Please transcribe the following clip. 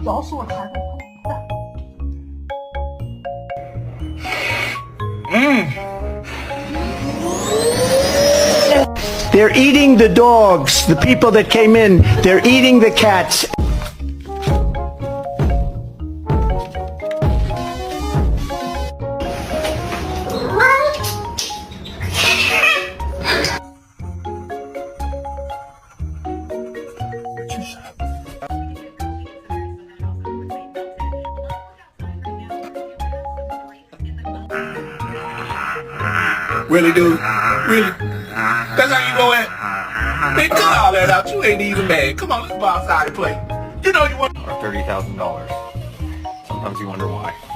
咬死我才会痛。They're eating the dogs. The people that came in, they're eating the cats. Really, dude? Really? That's how you go at? Man, cut all that out. You ain't even mad. Come on, let's go outside and play. You know you want... Or $30,000. Sometimes you wonder why.